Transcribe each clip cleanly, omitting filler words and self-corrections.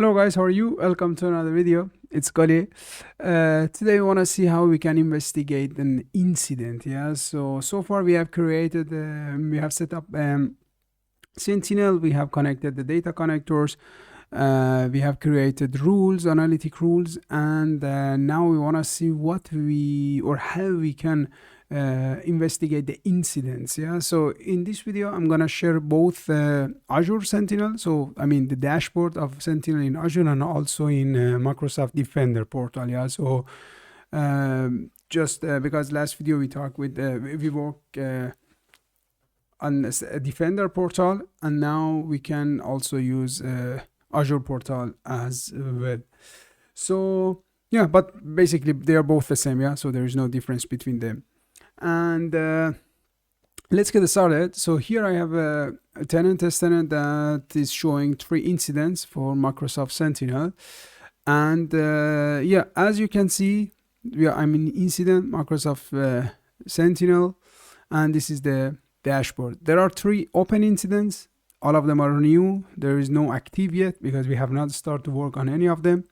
Hello guys, how are you? Welcome to another video. It's Kali. Today we want to see how we can investigate an incident. Yeah, so far we have created, we have set up Sentinel, we have connected the data connectors, we have created rules, analytic rules, and now we want to see what we or how we can investigate the incidents. Yeah, so in this video I'm gonna share both Azure Sentinel, so I mean the dashboard of Sentinel in Azure, and also in Microsoft Defender portal. Yeah, so just because last video we talked with we work on a Defender portal, and now we can also use Azure portal as well. So yeah, but basically they are both the same. Yeah, so there is no difference between them. And let's get started. So here I have a test tenant that is showing 3 incidents for Microsoft Sentinel. And yeah, as you can see, I'm in incident Microsoft Sentinel, and this is the dashboard. There are 3 open incidents. All of them are new. There is no active yet because we have not started to work on any of them.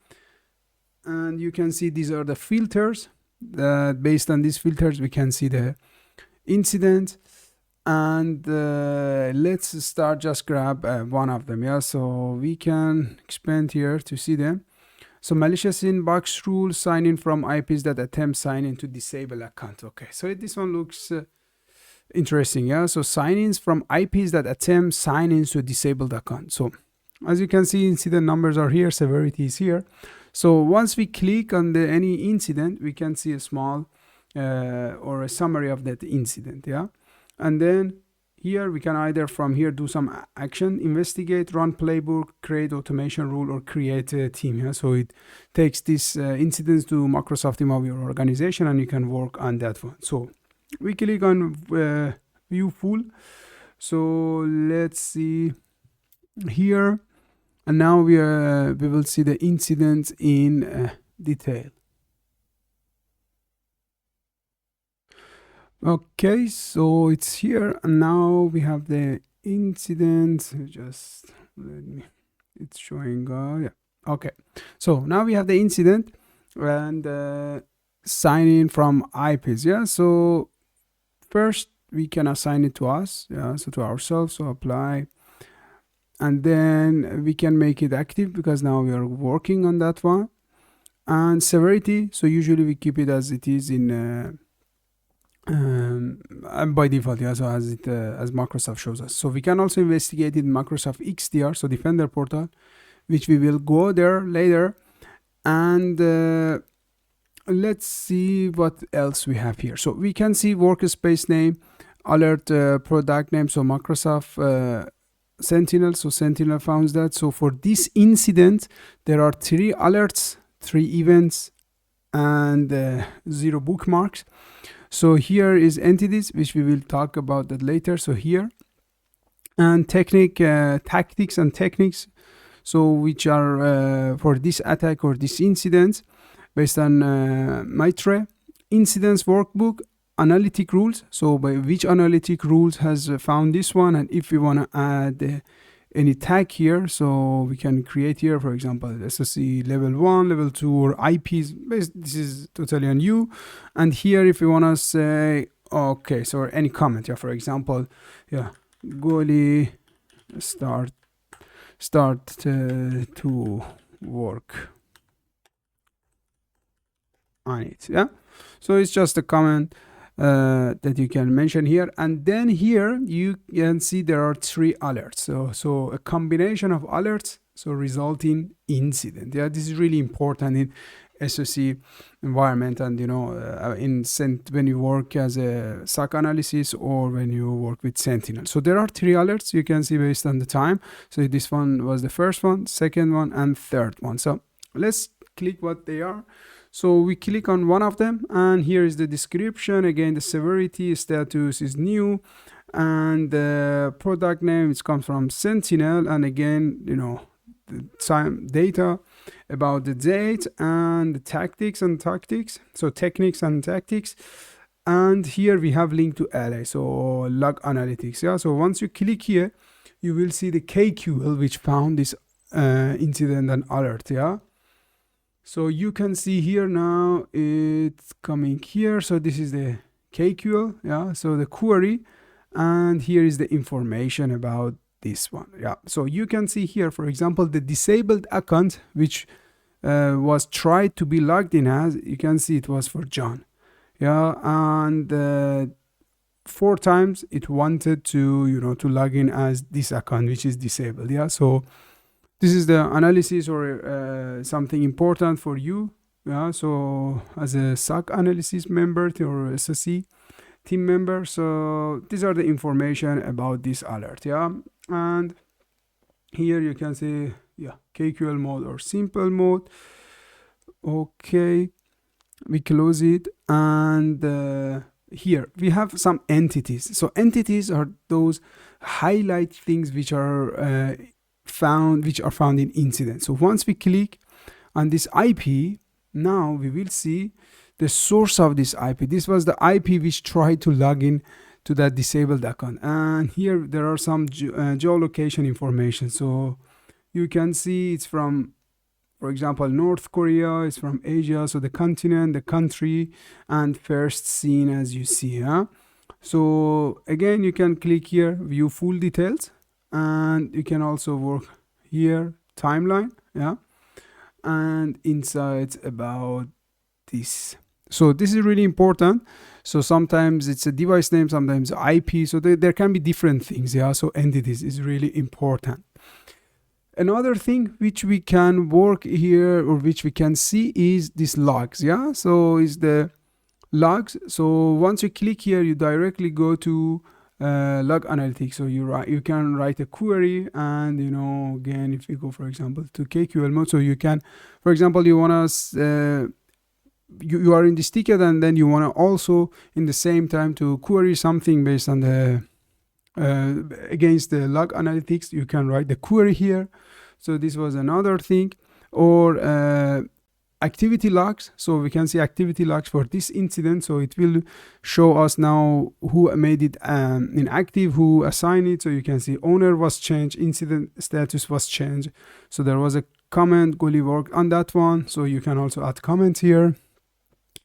And you can see these are the filters. Based on these filters we can see the incident, and let's start, just grab one of them. Yeah, so we can expand here to see them. So malicious inbox rule, sign in from IPs that attempt sign in to disable account. Okay, so this one looks interesting. Yeah, so sign-ins from IPs that attempt sign ins to disabled account. So as you can see, incident numbers are here, severity is here. So once we click on any incident, we can see a small or a summary of that incident. Yeah, and then here we can either from here do some action, investigate, run playbook, create automation rule, or create a team. Yeah, so it takes this incidents to Microsoft team of your organization, and you can work on that one. So we click on view full. So let's see here. And now we will see the incidents in detail. Okay, so it's here, and now we have the incident. Just let me. It's showing. Yeah. Okay. So now we have the incident and sign in from IPs. Yeah. So first we can assign it to us. Yeah. So to ourselves. So apply. And then we can make it active because now we are working on that one. And severity, so usually we keep it as it is in by default, yeah, so as it as Microsoft shows us. So we can also investigate it in Microsoft XDR, so Defender portal, which we will go there later. And let's see what else we have here. So we can see workspace name, alert product name, so Microsoft Sentinel, so Sentinel found that. So for this incident there are 3 alerts, 3 events, and 0 bookmarks. So here is entities, which we will talk about that later. So here, and tactics and techniques, so which are for this attack or this incident based on Mitre. Incidents workbook, analytic rules, so by which analytic rules has found this one, and if we want to add any tag here, so we can create here, for example, SOC level 1, level 2, or IPs. This is totally on you. And here if we want to say, okay, so any comment, yeah, for example, yeah, Goli start to work on it. Yeah, so it's just a comment that you can mention here. And then here you can see there are 3 alerts, so a combination of alerts, so result in incident. Yeah, this is really important in SOC environment, and you know when you work as a SOC analysis or when you work with Sentinel. So there are 3 alerts you can see based on the time. So this one was the first one, second one, and third one. So let's click what they are. So we click on one of them, and here is the description. Again, the severity status is new, and the product name, it comes from Sentinel, and again, you know, the time data about the date, and the tactics and tactics, so techniques and tactics. And here we have link to LA, so log analytics. Yeah, so once you click here, you will see the KQL which found this incident and alert. Yeah, so you can see here now it's coming here. So this is the KQL. Yeah, so the query, and here is the information about this one. Yeah, so you can see here, for example, the disabled account which was tried to be logged in as, you can see it was for John. Yeah, and 4 times it wanted to to log in as this account which is disabled. Yeah, so this is the analysis or something important for you. Yeah, so as a SOC analysis member or SSC team member, so these are the information about this alert. Yeah, and here you can see, yeah, KQL mode or simple mode. Okay, we close it, and here we have some entities. So entities are those highlight things which are found in incidents. So once we click on this IP, now we will see the source of this IP. This was the IP which tried to log in to that disabled account, and here there are some geolocation information. So you can see it's from, for example, North Korea, it's from Asia, so the continent, the country, and first seen, as you see. Yeah, so again you can click here, view full details, and you can also work here, timeline. Yeah, and insights about this. So this is really important. So sometimes it's a device name, sometimes IP, so there can be different things. Yeah, so entities is really important. Another thing which we can work here, or which we can see, is this logs. Yeah, so is the logs. So once you click here, you directly go to log analytics. So you can write a query, and again, if you go, for example, to KQL mode, so you can, for example, you want to you are in this ticket, and then you want to also in the same time to query something based on the against the log analytics. You can write the query here. So this was another thing. Or activity logs. So we can see activity logs for this incident. So it will show us now who made it inactive, who assigned it. So you can see owner was changed, incident status was changed. So there was a comment, Goli worked on that one. So you can also add comments here.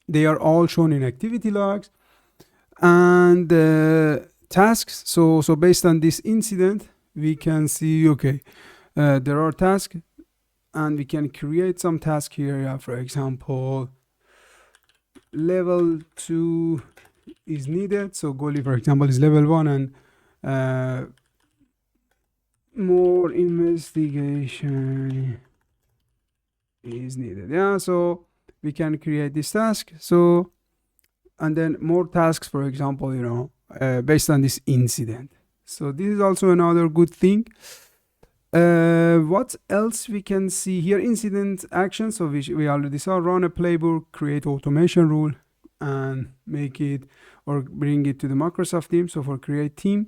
They are all shown in activity logs. And tasks. So based on this incident, we can see, okay, there are tasks, and we can create some task here. Yeah, for example, level 2 is needed. So Goli, for example, is level 1, and more investigation is needed. Yeah, so we can create this task. So, and then more tasks, for example, based on this incident. So this is also another good thing. What else we can see here? Incident action. So we already saw, run a playbook, create automation rule, and make it or bring it to the Microsoft team. So for create team.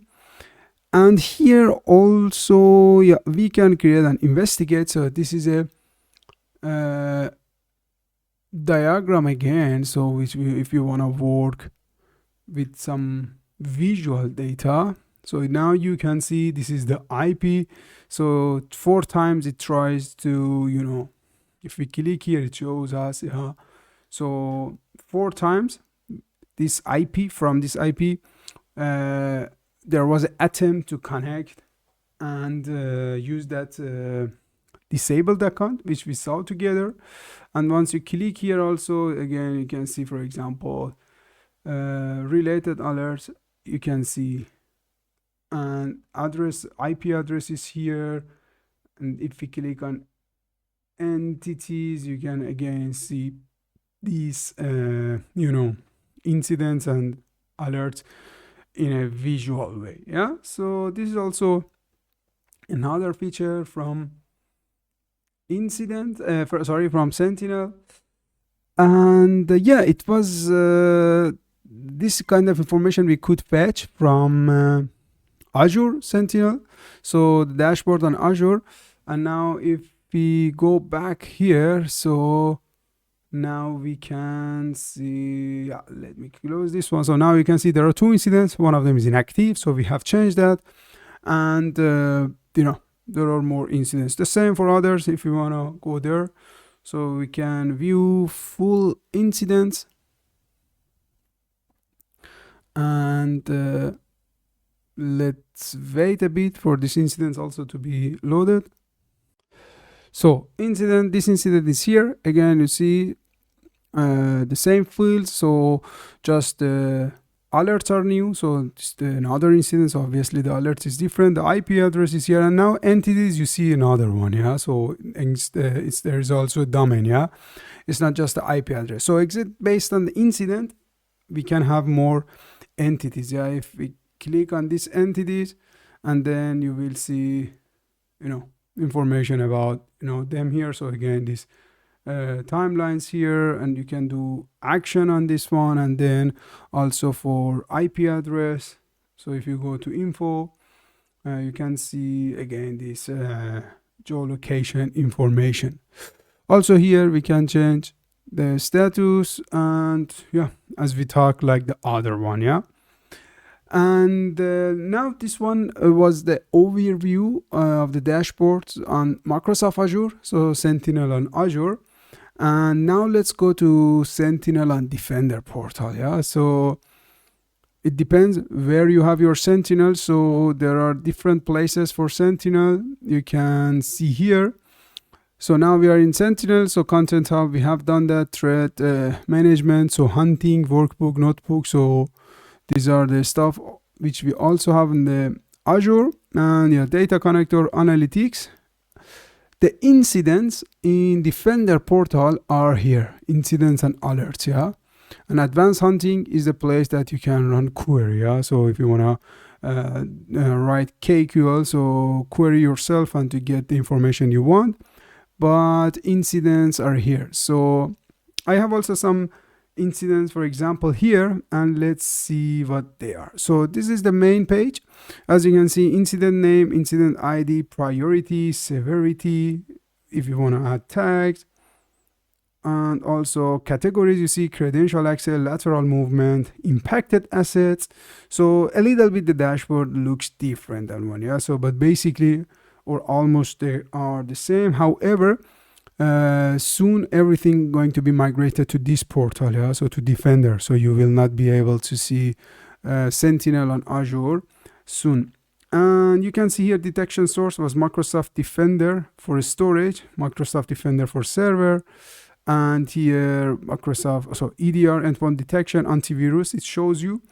And here also, yeah, we can create and investigate. So this is a diagram again. So if you want to work with some visual data, so now you can see this is the IP. So 4 times it tries to, if we click here, it shows us. Yeah. So 4 times this IP, from this IP, there was an attempt to connect and use that disabled account, which we saw together. And once you click here also, again, you can see, for example, related alerts, you can see, and IP address is here. And if we click on entities, you can again see these, incidents and alerts in a visual way. Yeah, so this is also another feature from from Sentinel. And yeah, it was this kind of information we could fetch from Azure Sentinel, so the dashboard on Azure. And now if we go back here, so now we can see, yeah, let me close this one. So now you can see there are 2 incidents. One of them is inactive, so we have changed that. And there are more incidents. The same for others if you want to go there. So we can view full incidents, and let's wait a bit for this incident also to be loaded. So this incident is here. Again, you see the same fields, so just the alerts are new. So it's another incident, so obviously the alert is different. The IP address is here, and now entities, you see another one. Yeah, so there is also a domain. Yeah, it's not just the IP address. So based on the incident, we can have more entities. Yeah, if we click on these entities, and then you will see information about them here. So again, these timelines here, and you can do action on this one, and then also for IP address. So if you go to info, you can see again this geolocation information. Also here we can change the status, and yeah, as we talk like the other one. Yeah, and now this one was the overview of the dashboards on Microsoft Azure, so Sentinel and Azure. And now let's go to Sentinel and Defender portal. Yeah, so it depends where you have your Sentinel. So there are different places for Sentinel. You can see here. So now we are in Sentinel. So Content Hub, we have done that. Threat management, so hunting, workbook, notebook. So these are the stuff which we also have in the Azure. And yeah, data connector, analytics. The incidents in Defender portal are here, incidents and alerts. Yeah, and advanced hunting is the place that you can run query. Yeah, so if you want to write KQL, so query yourself and to get the information you want. But incidents are here. So I have also some incidents, for example, here, and let's see what they are. So this is the main page. As you can see, incident name, incident ID, priority, severity, if you want to add tags, and also categories. You see credential access, lateral movement, impacted assets. So a little bit the dashboard looks different than one. Yeah, so but basically or almost they are the same. However, soon everything going to be migrated to this portal. Yeah, so to Defender. So you will not be able to see Sentinel on Azure soon. And you can see here detection source was Microsoft Defender for storage, Microsoft Defender for server, and here Microsoft, so EDR, endpoint detection, antivirus, it shows you.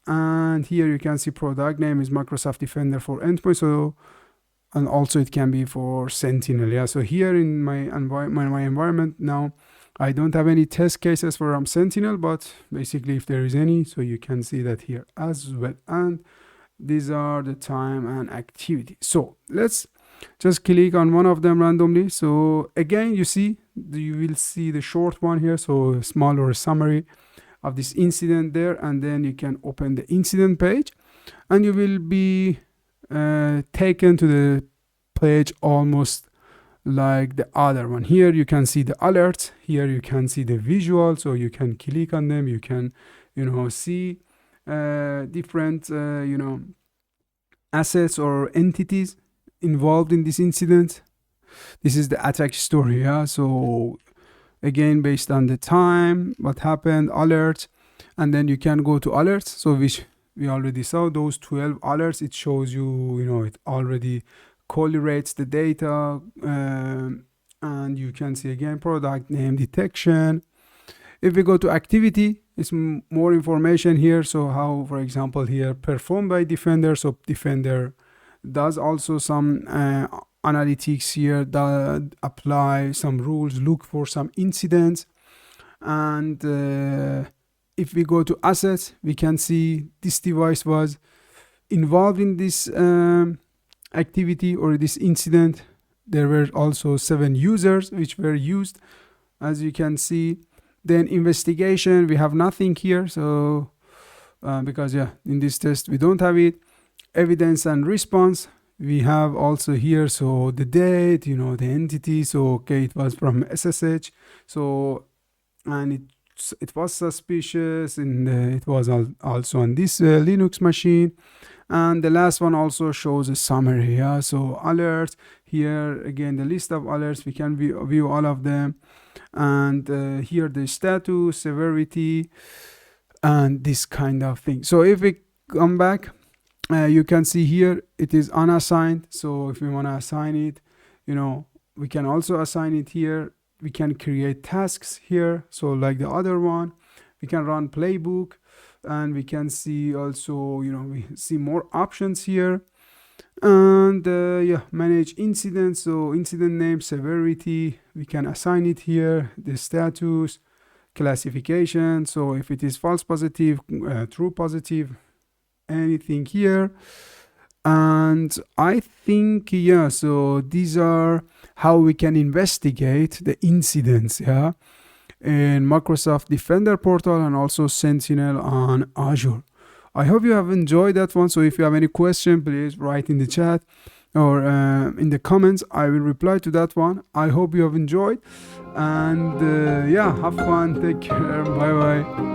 And here you can see product name is Microsoft Defender for endpoint. So, and also it can be for Sentinel. Yeah, so here in my environment now, I don't have any test cases for Sentinel, but basically if there is any, so you can see that here as well. And these are the time and activity. So let's just click on one of them randomly. So again, you will see the short one here, so small or a summary of this incident there, and then you can open the incident page, and you will be taken to the page almost like the other one. Here you can see the alerts, here you can see the visual, so you can click on them, you can see different assets or entities involved in this incident. This is the attack story. Yeah, so again, based on the time, what happened, alerts, and then you can go to alerts, so which we already saw those 12 alerts. It shows you, it already correlates the data, and you can see again product name, detection. If we go to activity, it's more information here. So how, for example, here performed by Defender. So Defender does also some analytics here that apply some rules, look for some incidents. And if we go to assets, we can see this device was involved in this activity or this incident. There were also 7 users which were used, as you can see. Then investigation, we have nothing here, so because in this test we don't have it. Evidence and response, we have also here, so the date, the entity, so okay, it was from SSH, so and it was suspicious, and it was also on this Linux machine. And the last one also shows a summary. Yeah, so alerts here, again the list of alerts, we can view all of them. And here the status, severity, and this kind of thing. So if we come back, you can see here it is unassigned. So if we want to assign it, we can also assign it here. We can create tasks here, so like the other one. We can run playbook, and we can see also, we see more options here. And yeah, manage incidents. So incident name, severity, we can assign it here. The status, classification, so if it is false positive, true positive, anything here. And I think, yeah, so these are how we can investigate the incidents, yeah, in Microsoft Defender portal and also Sentinel on Azure. I hope you have enjoyed that one. So if you have any question, please write in the chat or in the comments. I will reply to that one. I hope you have enjoyed, and yeah, have fun, take care, bye bye.